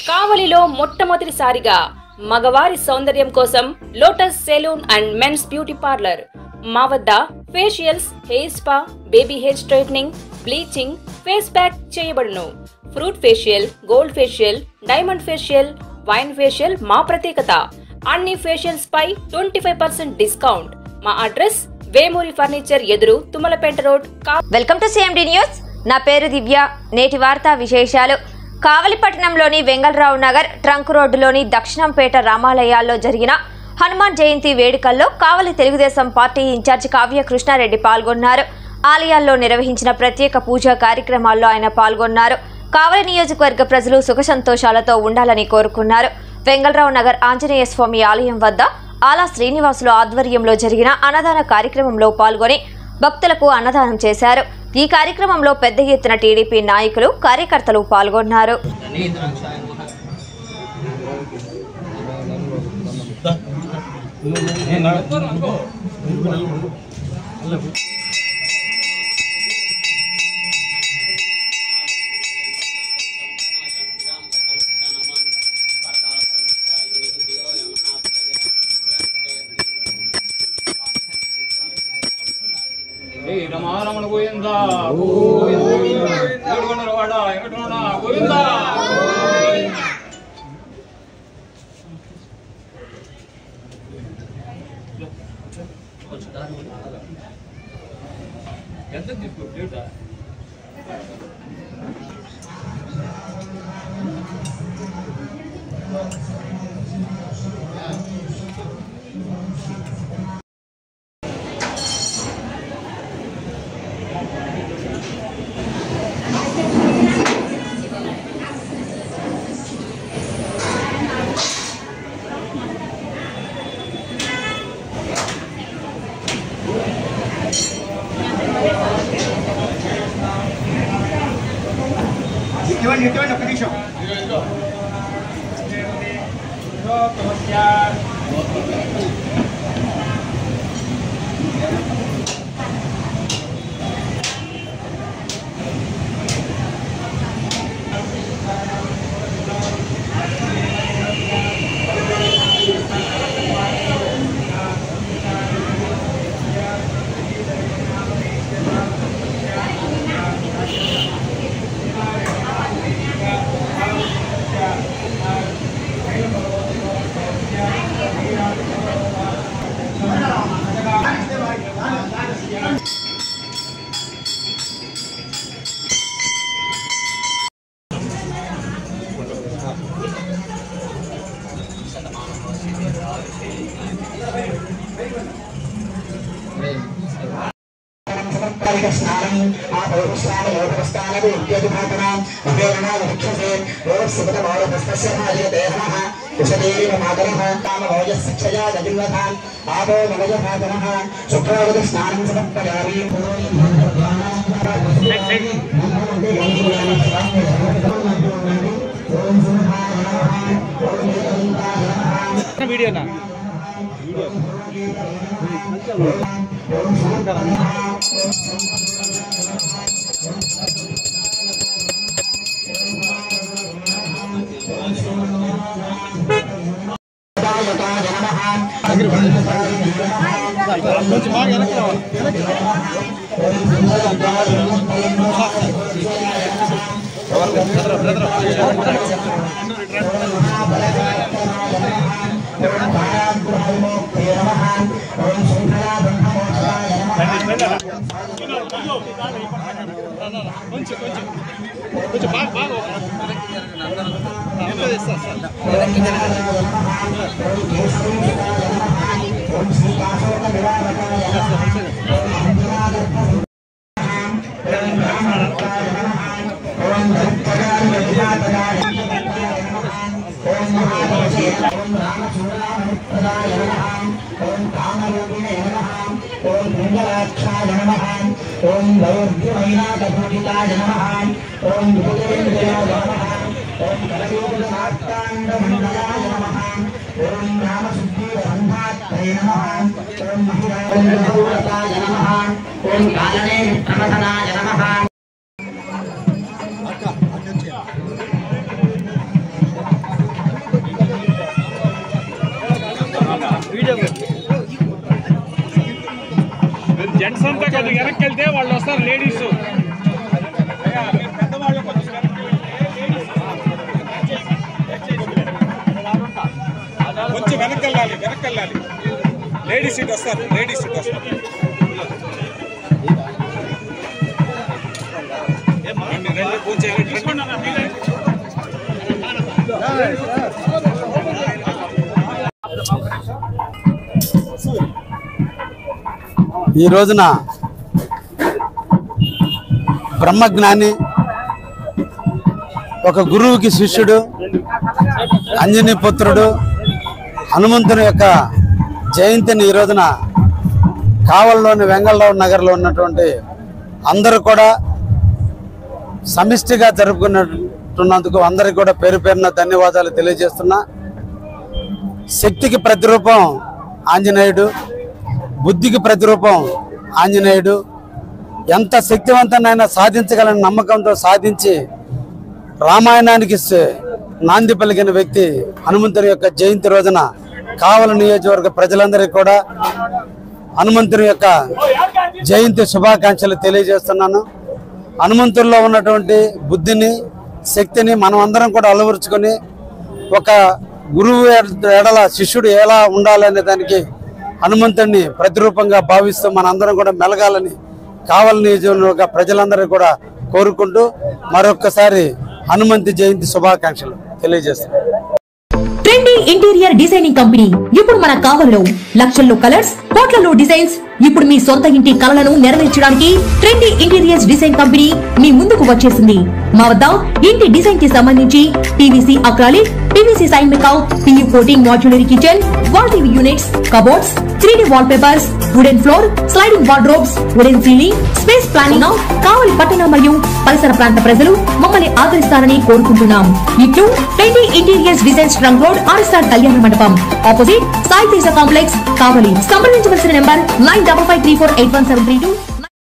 కావలిలో మొట్టమొదటిసారిగా మగవారి సౌందర్యం కోసం Lotus salon and men's beauty parlour. మా వద్ద facials, hair spa, baby hair straightening, bleaching, face pack చేయబడును. Fruit facial, gold facial, diamond facial, wine facial మా ప్రత్యేకత. అన్ని ఫేషియల్స్ పై 25% డిస్కౌంట్. మా అడ్రస్ వేమూరి ఫర్నిచర్ ఎదురు, Tummalapeta road. Welcome to CMD news. నా పేరు దివ్య. నేటి వార్తా విశేషాలు. కావలి పట్టణంలోని వెంగళరావు నగర్, ట్రంక్ రోడ్డులోని దక్షిణంపేట రామాలయాల్లో జరిగిన హనుమాన్ జయంతి వేడుకల్లో కావలి తెలుగుదేశం పార్టీ ఇన్ఛార్జి కావ్య కృష్ణారెడ్డి పాల్గొన్నారు. ఆలయాల్లో నిర్వహించిన ప్రత్యేక పూజా కార్యక్రమాల్లో ఆయన పాల్గొన్నారు. కావలి నియోజకవర్గ ప్రజలు సుఖ సంతోషాలతో ఉండాలని కోరుకున్నారు. వెంగళరావు నగర్ ఆంజనేయ స్వామి ఆలయం వద్ద ఆలా శ్రీనివాసులు ఆధ్వర్యంలో జరిగిన అన్నదాన కార్యక్రమంలో పాల్గొని భక్తులకు అన్నదానం చేశారు. ఈ కార్యక్రమంలో పెద్ద ఎత్తున టీడీపీ నాయకులు, కార్యకర్తలు పాల్గొన్నారు. రమణ గోవిందా గోవింద గోవిందా. ఎంత తీసుకో డేటా ఇటువంటి ఒక నిమిషం. వీడియోనా కొంచెం బాగా కొంచెం బాగా జెంట్స్ అంతా కొద్దిగా వెనక్కి వెళ్తే వాళ్ళు వస్తారు లేడీస్ కొంచెం వెనక్కి వెళ్ళాలి లేడీస్ సీట్ వస్తారు ఈ రోజున బ్రహ్మజ్ఞాని ఒక గురువుకి శిష్యుడు అంజనీ పుత్రుడు హనుమంతుని యొక్క జయంతిని ఈ రోజున కావలిలోని వెంగళరావు నగర్లో ఉన్నటువంటి అందరూ కూడా సమిష్టిగా జరుపుకున్నట్టున్నందుకు అందరికీ కూడా పేరు పేరున ధన్యవాదాలు తెలియజేస్తున్నా. శక్తికి ప్రతిరూపం ఆంజనేయుడు, బుద్ధికి ప్రతిరూపం ఆంజనేయుడు. ఎంత శక్తివంతనైనా సాధించగలని నమ్మకంతో సాధించి రామాయణానికి నాంది పలికిన వ్యక్తి హనుమంతుని యొక్క జయంతి రోజున కావలి నియోజకవర్గ ప్రజలందరికీ కూడా హనుమంతుని యొక్క జయంతి శుభాకాంక్షలు తెలియజేస్తున్నాను. హనుమంతుల్లో ఉన్నటువంటి బుద్ధిని, శక్తిని మనం అందరం కూడా అలవరుచుకొని ఒక గురువు ఎడల శిష్యుడు ఎలా ఉండాలనే దానికి హనుమంతుడిని ప్రతిరూపంగా భావిస్తూ మనందరం కూడా మెలగాలని కావలి నియోజకవర్గ ప్రజలందరూ కూడా కోరుకుంటూ మరొక్కసారి హనుమంతి జయంతి శుభాకాంక్షలు తెలియజేస్తున్నాను. ట్రెండీ ఇంటీరియర్ డిజైనింగ్ కంపెనీ ఇప్పుడు మన కావలిలో లక్షల్లో కలర్స్, కోట్లలో డిజైన్స్. ఇప్పుడు మీ సొంత ఇంటి కలలను నెరవేర్చడానికి ట్రెండీ ఇంటీరియర్స్ డిజైన్ కంపెనీ మీ ముందుకు వచ్చేసింది. మా వద్ద ఇంటి డిజైన్ కి సంబంధించి PVC acrylic, PVC sign makeout, PU coating modular kitchen, wall TV units, cupboards, 3D wall papers, wooden floor, sliding wardrobes, wooden ceiling, space planning. Kavali పట్టణ మరియు పరిసర ప్రాంత ప్రజలు మమ్మల్ని ఆదరిస్తారని కోరుకుంటున్నాం. ఇట్లు trendy interiors designs trunk road, RSR Kalyana Mandapam opposite Sai Teja complex, Kavali. సంప్రదించవలసిన నెంబర్ 9553481732.